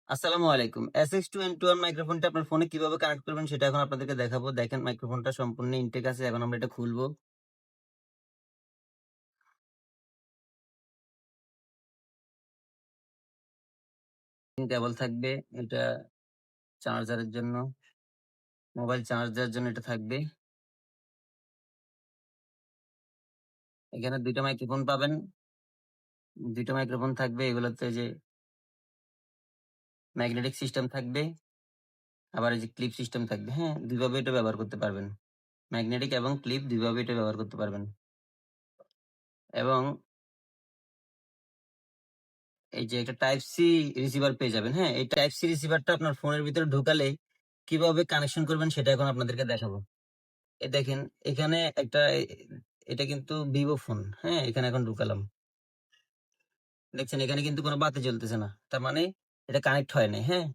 আসসালামু আলাইকুম। SX2N2 মাইক্রোফোনটা আপনার ফোনে কিভাবে কানেক্ট করবেন সেটা এখন আপনাদেরকে দেখাবো। দেখেন মাইক্রোফোনটা সম্পূর্ণ ইনটেক আছে। এখন আমরা এটা খুলবো। কেবল থাকবে। এটা চার্জারের জন্য, মোবাইল চার্জ দেওয়ার জন্য এটা থাকবে। এখানে ২ টা মাইক্রোফোন পাবেন। ২ টা মাইক্রোফোন থাকবে। এগুলোতে যে ম্যাগনেটিক সিস্টেম থাকবে, আবার এই যে ক্লিপ সিস্টেম থাকবে। হ্যাঁ? ২ ভাবে এটা ব্যবহার করতে পারবেন। ম্যাগনেটিক এবং ক্লিপ ২ ভাবে এটা ব্যবহার করতে পারবেন। এবং এই যে একটা টাইপ সি রিসিভার পেয়ে যাবেন। হ্যাঁ? এই টাইপ সি রিসিভারটা আপনার ফোনের ভিতরে ঢোকালে কিভাবে কানেকশন করবেন সেটা এখন আপনাদেরকে দেখাবো। দেখেন এখানে একটা এটা কিন্তু ভিভো ফোন। হ্যাঁ? এখানে এখন ঢুকালাম। দেখছেন এখানে কিন্তু কোনো বাতি জ্বলতেছে না। তার মানে এটা কানেক্ট হয় নাই। হ্যাঁ?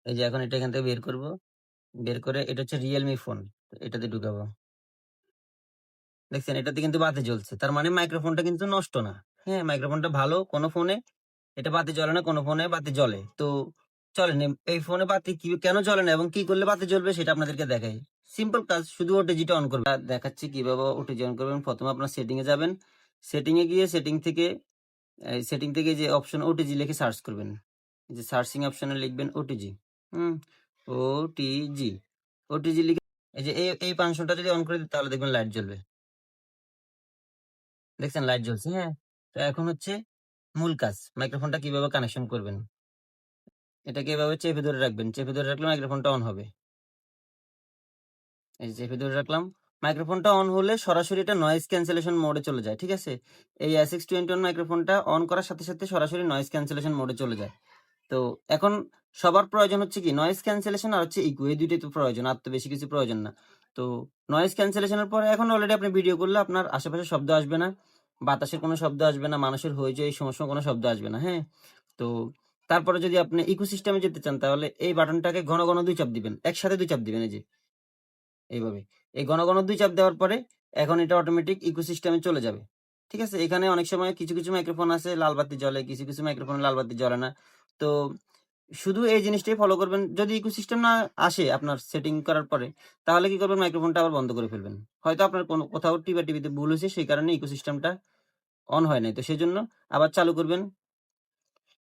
এই যে এখন এটা এখান থেকে বের করব। বের করে এটা হচ্ছে Realme ফোন। এটাতে ঢুকাবো। দেখছেন এটাতে কিন্তু বাতি জ্বলছে। তার মানে মাইক্রোফোনটা কিন্তু নষ্ট না। হ্যাঁ? মাইক্রোফোনটা ভালো। কোনো ফোনে এটা বাতি জ্বলে না, কোনো ফোনে বাতি জ্বলে। তো চলেন এই ফোনে বাতি কেন জ্বলে না এবং কি করলে বাতি জ্বলবে সেটা আপনাদেরকে দেখাই। সিম্পল কাজ, শুধু ওটিজিটা অন করবেন। দেখাচ্ছি কিভাবে ওটিজি অন করবেন। ১ম এ আপনার সেটিং এ যাবেন। সেটিং এ গিয়ে সেটিং থেকে যে অপশন ওটিজি লিখে সার্চ করবেন। এই যে সার্চিং অপশনে লিখবেন ওটিজি। হুম? ওটিজি। ওটিজি লিখে এই যে এই ফাংশনটা যদি অন করে দিই তাহলে দেখবেন লাইট জ্বলবে। দেখছেন লাইট জ্বলছে, হ্যাঁ? তো এখন হচ্ছে মূল কাজ। মাইক্রোফোনটা কিভাবে কানেকশন করবেন। এটাকে এভাবে চেপে ধরে রাখবেন। চেপে ধরে রাখলে মাইক্রোফোনটা অন হবে। এই যে চেপে ধরে রাখলাম। মাইক্রোফোনটা অন হলে সরাসরি এটা নয়েজ ক্যান্সেলেশন মোডে চলে যায়। ঠিক আছে? এই SX21 মাইক্রোফোনটা অন করার সাথে, সাথে সরাসরি নয়েজ ক্যান্সেলেশন মোডে চলে যায়। তো এখন সবার প্রয়োজন হচ্ছে কি নয়েজ ক্যান্সেলেশন আর হচ্ছে ইকো, এই ২ টাই তো প্রয়োজন। আর তো বেশি কিছু প্রয়োজন না। তো নয়েজ ক্যান্সেলেশন এর পরে এখন অলরেডি আপনি ভিডিও করলে আপনার আশেপাশে শব্দ আসবে না। বাতাসের কোনো শব্দ আসবে না, মানুষের হইচই এই সমস্ত কোনো শব্দ আসবে না। হ্যাঁ? তো তারপরে যদি আপনি ইকো সিস্টেমে যেতে চান তাহলে এই বাটনটাকে ঘন, ঘন ২ চাপ দিবেন। একসাথে ২ চাপ দিবেন এই যে এইভাবে। এই ঘন, ঘন ২ চাপ দেওয়ার পরে এখন এটা অটোমেটিক ইকো সিস্টেমে চলে যাবে। ঠিক আছে? এখানে অনেক সময় কিছু, কিছু মাইক্রোফোন আছে লাল বাতি জ্বলে, কিছু, কিছু মাইক্রোফোনে লাল বাতি জ্বলে না। তো শুধু এই জিনিসটাই ফলো করবেন। যদি ইকো সিস্টেম না আসে আপনার সেটিং করার পরে, তাহলে কি করবেন মাইক্রোফোনটা আবার বন্ধ করে ফেলবেন। হয়তো আপনার কোথাও টিপাটিপিতে ভুল হইছে সেই কারণে ইকো সিস্টেমটা অন হয় নাই। তো সেজন্য আবার চালু করবেন।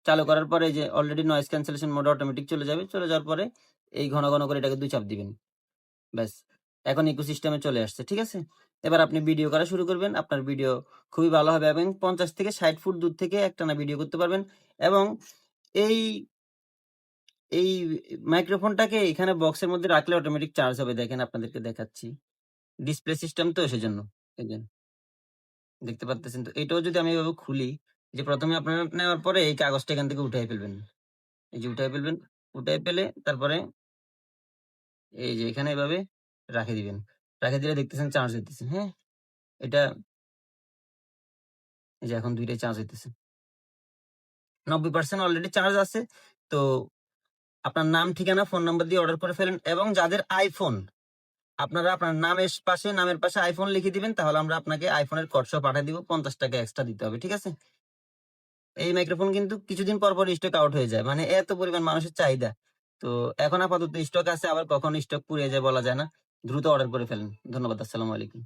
চালু করার পরে এই যে already noise cancellation mode automatic চলে যাবে। চলে যাওয়ার পরে এই ঘন, ঘন করে এটাকে ২ চাপ দিবেন। ব্যাস। এখন ইকোসিস্টেমে চলে আসছে। ঠিক আছে? এবার আপনি ভিডিও করা শুরু করবেন। আপনার ভিডিও খুবই ভালো হবে এবং ৫০ থেকে ৬০ ফুট দূর থেকে একটানা ভিডিও করতে পারবেন এবং এই এই মাইক্রোফোনটাকে এখানে বক্সের মধ্যে রাখলে অটোমেটিক চার্জ হবে। দেখেন আপনাদেরকে দেখাচ্ছি। ডিসপ্লে সিস্টেম তো সেজন্য। এই যে দেখতে পারতেছেন তো। এটাও যদি আমি এভাবে খুলি, যে ১ম এ আপনারা নেওয়ার পরে এই কাগজটা এখান থেকে উঠায় ফেলবেন। এই যে উঠায় ফেলবেন। উঠায় ফেলে তারপরে এই যে এখানে এভাবে রাখে দিবেন। রাখে দিলে দেখতেছেন চার্জ হইতেছে। হ্যাঁ? এটা এই যে এখন ২ টাই চার্জ হইতেছে। ৯০% অলরেডি চার্জ আছে। তো আপনার নাম, ঠিকানা, ফোন নাম্বার দিয়ে অর্ডার করে ফেলেন এবং যাদের iPhone আপনারা আপনার নামের পাশে iPhone লিখে দিবেন। তাহলে আমরা আপনাকে iPhone এর কোড সহ পাঠায় দিব। ৳৫০ এক্সট্রা দিতে হবে। ঠিক আছে? এই মাইক্রোফোন কিন্তু কিছুদিন পর, পর স্টক আউট হয়ে যায়। মানে এত পরিমাণ মানুষের চাহিদা। তো এখন আপাতত স্টক আছে। আবার কখন স্টক ফুরিয়ে যায় বলা যায় না। দ্রুত অর্ডার করে ফেলেন। ধন্যবাদ। আসসালামু আলাইকুম।